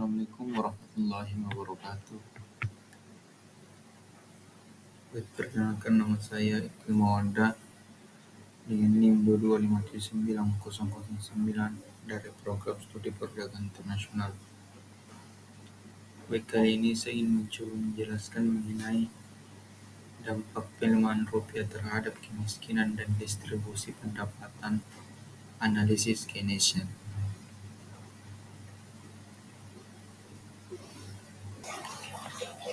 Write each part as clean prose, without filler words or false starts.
Assalamualaikum warahmatullahi wabarakatuh. Baik, perkenalkan nama saya Ikri Mawanda dengan NIM 22579 dari Program Studi Perdagangan Internasional. Baik, kali ini saya ingin mencoba menjelaskan mengenai dampak pelemahan rupiah terhadap kemiskinan dan distribusi pendapatan, analisis Keynesian.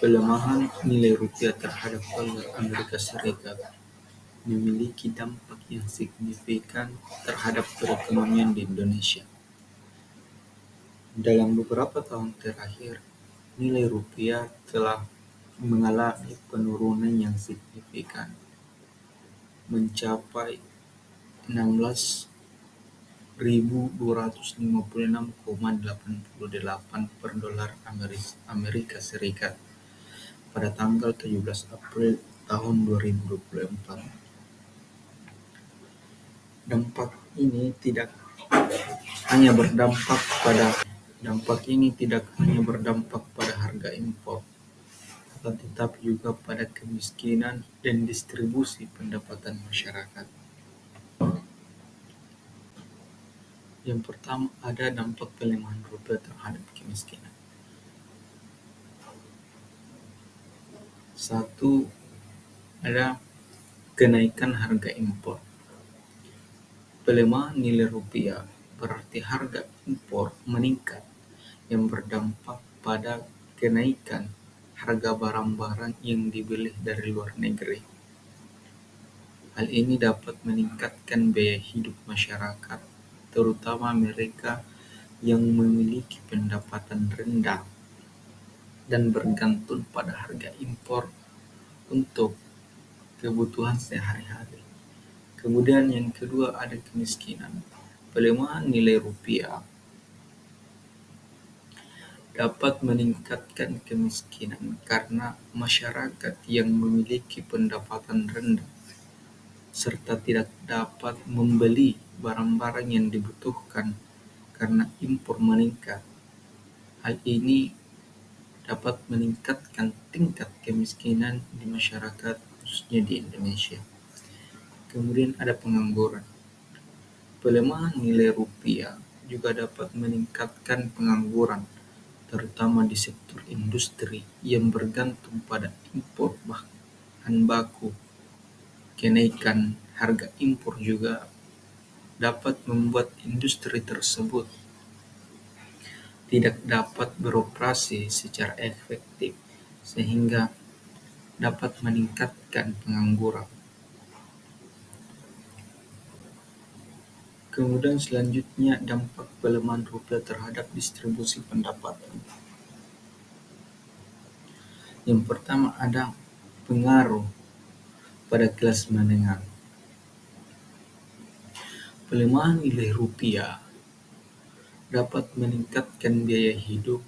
Pelemahan nilai rupiah terhadap dolar Amerika Serikat memiliki dampak yang signifikan terhadap perekonomian di Indonesia. Dalam beberapa tahun terakhir, nilai rupiah telah mengalami penurunan yang signifikan, mencapai 16.256,88 per dolar Amerika Serikat pada tanggal 17 April tahun 2024. Dampak ini tidak hanya berdampak pada harga impor, tetapi juga pada kemiskinan dan distribusi pendapatan masyarakat. Yang pertama, ada dampak pelemahan rupiah terhadap kemiskinan. Satu, ada kenaikan harga impor. Pelemahan nilai rupiah berarti harga impor meningkat, yang berdampak pada kenaikan harga barang-barang yang dibeli dari luar negeri. Hal ini dapat meningkatkan biaya hidup masyarakat, terutama mereka yang memiliki pendapatan rendah dan bergantung pada harga impor untuk kebutuhan sehari-hari. Kemudian yang kedua, ada kemiskinan. Pelemahan nilai rupiah dapat meningkatkan kemiskinan karena masyarakat yang memiliki pendapatan rendah serta tidak dapat membeli barang-barang yang dibutuhkan karena impor meningkat. Hal ini dapat meningkatkan tingkat kemiskinan di masyarakat, khususnya di Indonesia. Kemudian ada pengangguran. Pelemahan nilai rupiah juga dapat meningkatkan pengangguran, terutama di sektor industri yang bergantung pada impor bahan baku. Kenaikan harga impor juga dapat membuat industri tersebut tidak dapat beroperasi secara efektif, sehingga dapat meningkatkan pengangguran. Kemudian selanjutnya, dampak pelemahan rupiah terhadap distribusi pendapatan. Yang pertama, ada pengaruh pada kelas menengah. Pelemahan nilai rupiah dapat meningkatkan biaya hidup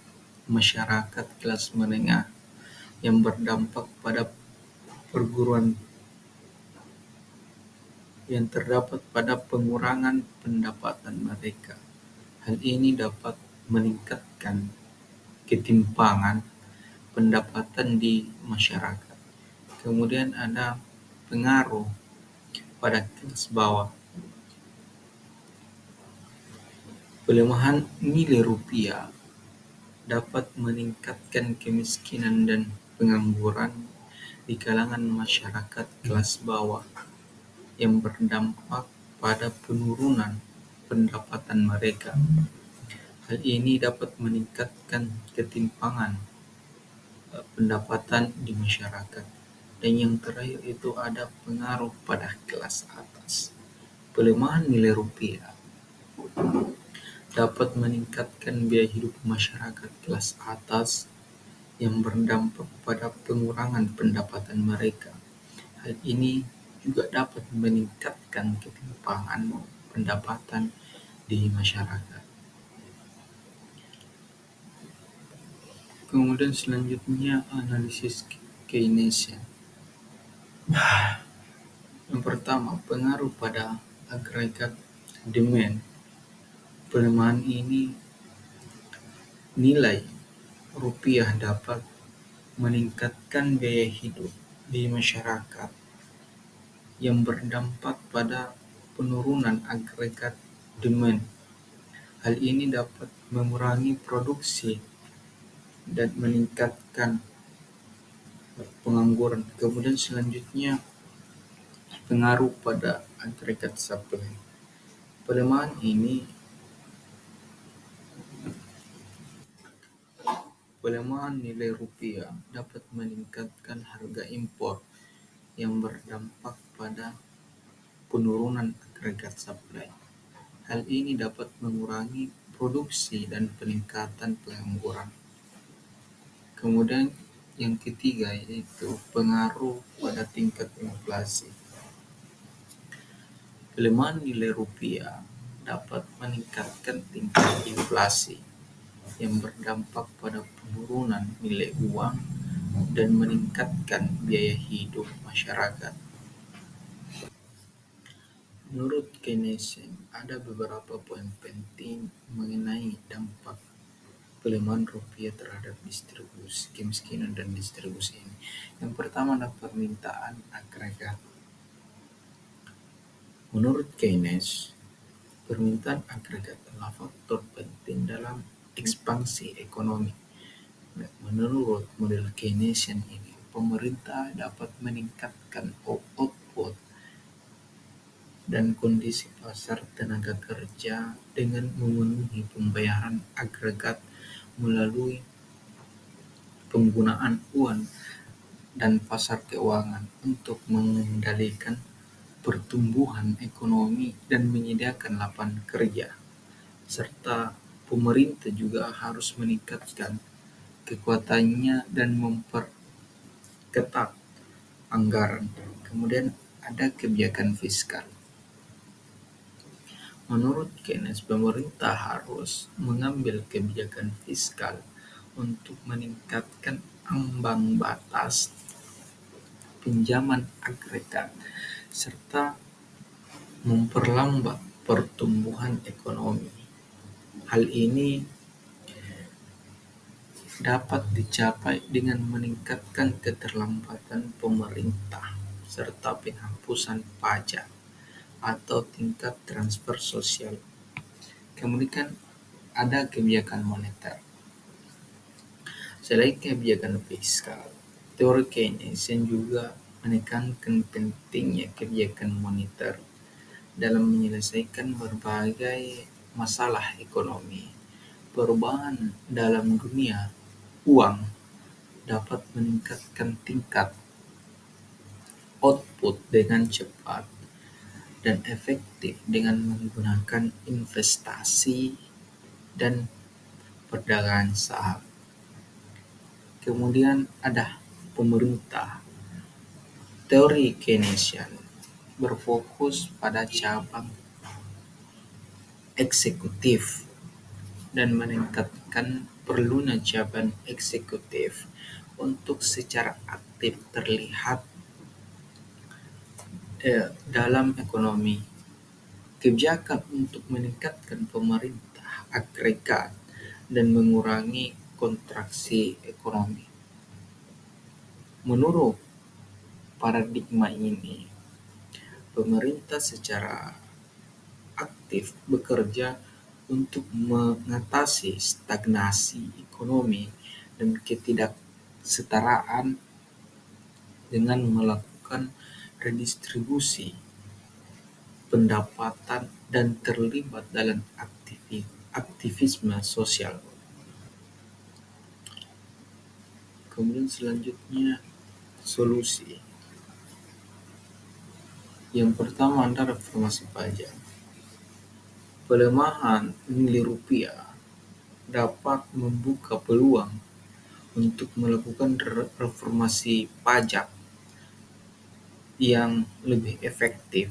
masyarakat kelas menengah yang berdampak pada yang terdapat pada pengurangan pendapatan mereka. Hal ini dapat meningkatkan ketimpangan pendapatan di masyarakat. Kemudian ada pengaruh pada kelas bawah. Pelemahan nilai rupiah dapat meningkatkan kemiskinan dan pengangguran di kalangan masyarakat kelas bawah yang berdampak pada penurunan pendapatan mereka. Hal ini dapat meningkatkan ketimpangan pendapatan di masyarakat. Dan yang terakhir itu ada pengaruh pada kelas atas. Pelemahan nilai rupiah dapat meningkatkan biaya hidup masyarakat kelas atas yang berdampak pada pengurangan pendapatan mereka. Hal ini juga dapat meningkatkan ketimpangan pendapatan di masyarakat. Kemudian selanjutnya, analisis Keynesian. Yang pertama, pengaruh pada agregat demand. Pelemahan ini nilai rupiah dapat meningkatkan biaya hidup di masyarakat yang berdampak pada penurunan agregat demand. Hal ini dapat mengurangi produksi dan meningkatkan pengangguran. Kemudian selanjutnya pengaruh pada agregat supply. Pelemahan nilai rupiah dapat meningkatkan harga impor yang berdampak pada penurunan agregat supply. Hal ini dapat mengurangi produksi dan peningkatan pengangguran. Kemudian yang ketiga yaitu pengaruh pada tingkat inflasi. Pelemahan nilai rupiah dapat meningkatkan tingkat inflasi yang berdampak pada penurunan nilai uang dan meningkatkan biaya hidup masyarakat. Menurut Keynesian, ada beberapa poin penting mengenai dampak pelemahan rupiah terhadap distribusi kemiskinan dan distribusi ini. Yang pertama adalah permintaan agregat. Menurut Keynes, permintaan agregat adalah faktor penting dalam ekspansi ekonomi. Menurut model Keynesian ini, pemerintah dapat meningkatkan output dan kondisi pasar tenaga kerja dengan memenuhi pembayaran agregat melalui penggunaan uang dan pasar keuangan untuk mengendalikan pertumbuhan ekonomi dan menyediakan lapangan kerja, serta pemerintah juga harus meningkatkan kekuatannya dan memperketat anggaran. Kemudian ada kebijakan fiskal. Menurut Keynes, pemerintah harus mengambil kebijakan fiskal untuk meningkatkan ambang batas pinjaman agregat serta memperlambat pertumbuhan ekonomi. Hal ini dapat dicapai dengan meningkatkan keterlambatan pemerintah serta penghapusan pajak atau tingkat transfer sosial. Kemudian ada kebijakan moneter. Selain kebijakan fiskal, teori Keynesian juga menekankan pentingnya kebijakan moneter dalam menyelesaikan berbagai masalah ekonomi. Perubahan dalam dunia uang dapat meningkatkan tingkat output dengan cepat dan efektif dengan menggunakan investasi dan perdagangan saham. Kemudian ada pemerintah. Teori Keynesian berfokus pada cabang eksekutif dan meningkatkan perlunya cabang eksekutif untuk secara aktif terlihat dalam ekonomi. Kebijakan untuk meningkatkan pemerintah agregat dan mengurangi kontraksi ekonomi. Menurut paradigma ini, pemerintah secara aktif bekerja untuk mengatasi stagnasi ekonomi dan ketidaksetaraan dengan melakukan redistribusi pendapatan dan terlibat dalam aktivisme sosial. Kemudian selanjutnya solusi. Yang pertama adalah reformasi pajak. Pelemahan nilai rupiah dapat membuka peluang untuk melakukan reformasi pajak yang lebih efektif.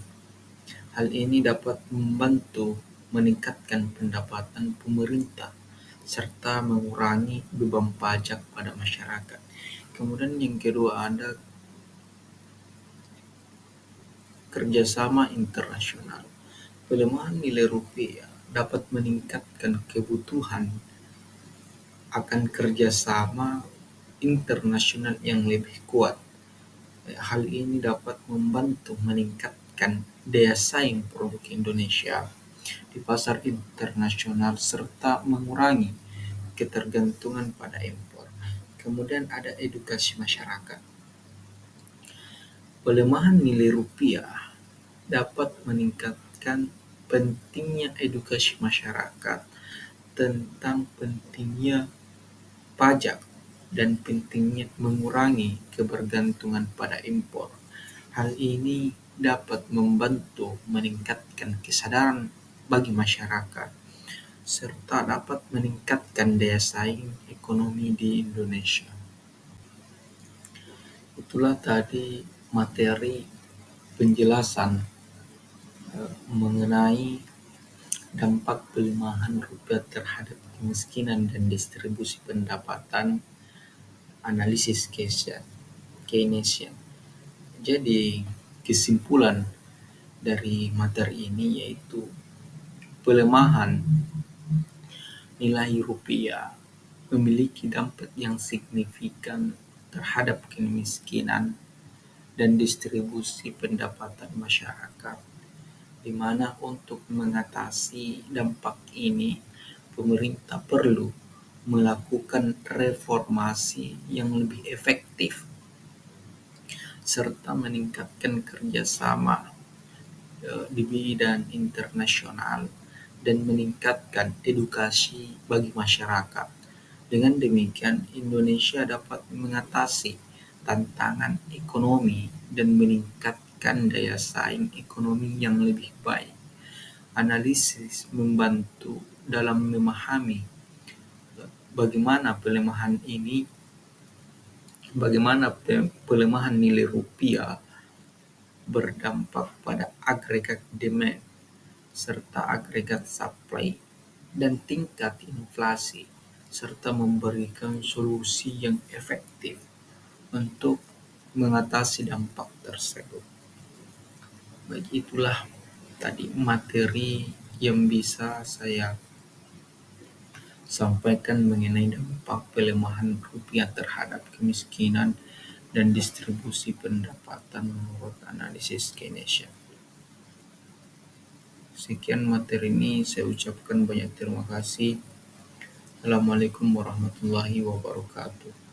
Hal ini dapat membantu meningkatkan pendapatan pemerintah serta mengurangi beban pajak pada masyarakat. Kemudian yang kedua ada kerjasama internasional. Pelemahan nilai rupiah dapat meningkatkan kebutuhan akan kerjasama internasional yang lebih kuat. Hal ini dapat membantu meningkatkan daya saing produk Indonesia di pasar internasional serta mengurangi ketergantungan pada impor. Kemudian ada edukasi masyarakat. Pelemahan nilai rupiah dapat meningkatkan pentingnya edukasi masyarakat tentang pentingnya pajak dan pentingnya mengurangi kebergantungan pada impor. Hal ini dapat membantu meningkatkan kesadaran bagi masyarakat serta dapat meningkatkan daya saing ekonomi di Indonesia. Itulah tadi materi penjelasan mengenai dampak pelemahan rupiah terhadap kemiskinan dan distribusi pendapatan, analisis Keynesian. Jadi kesimpulan dari materi ini yaitu pelemahan nilai rupiah memiliki dampak yang signifikan terhadap kemiskinan dan distribusi pendapatan masyarakat, di mana untuk mengatasi dampak ini, pemerintah perlu melakukan reformasi yang lebih efektif serta meningkatkan kerjasama di bidang internasional dan meningkatkan edukasi bagi masyarakat. Dengan demikian, Indonesia dapat mengatasi tantangan ekonomi dan meningkatkan daya saing ekonomi yang lebih baik. Analisis membantu dalam memahami bagaimana pelemahan nilai rupiah berdampak pada agregat demand serta agregat supply dan tingkat inflasi, serta memberikan solusi yang efektif untuk mengatasi dampak tersebut. Begitulah tadi materi yang bisa saya sampaikan mengenai dampak pelemahan rupiah terhadap kemiskinan dan distribusi pendapatan menurut analisis Keynesian. Sekian materi ini, saya ucapkan banyak terima kasih. Assalamualaikum warahmatullahi wabarakatuh.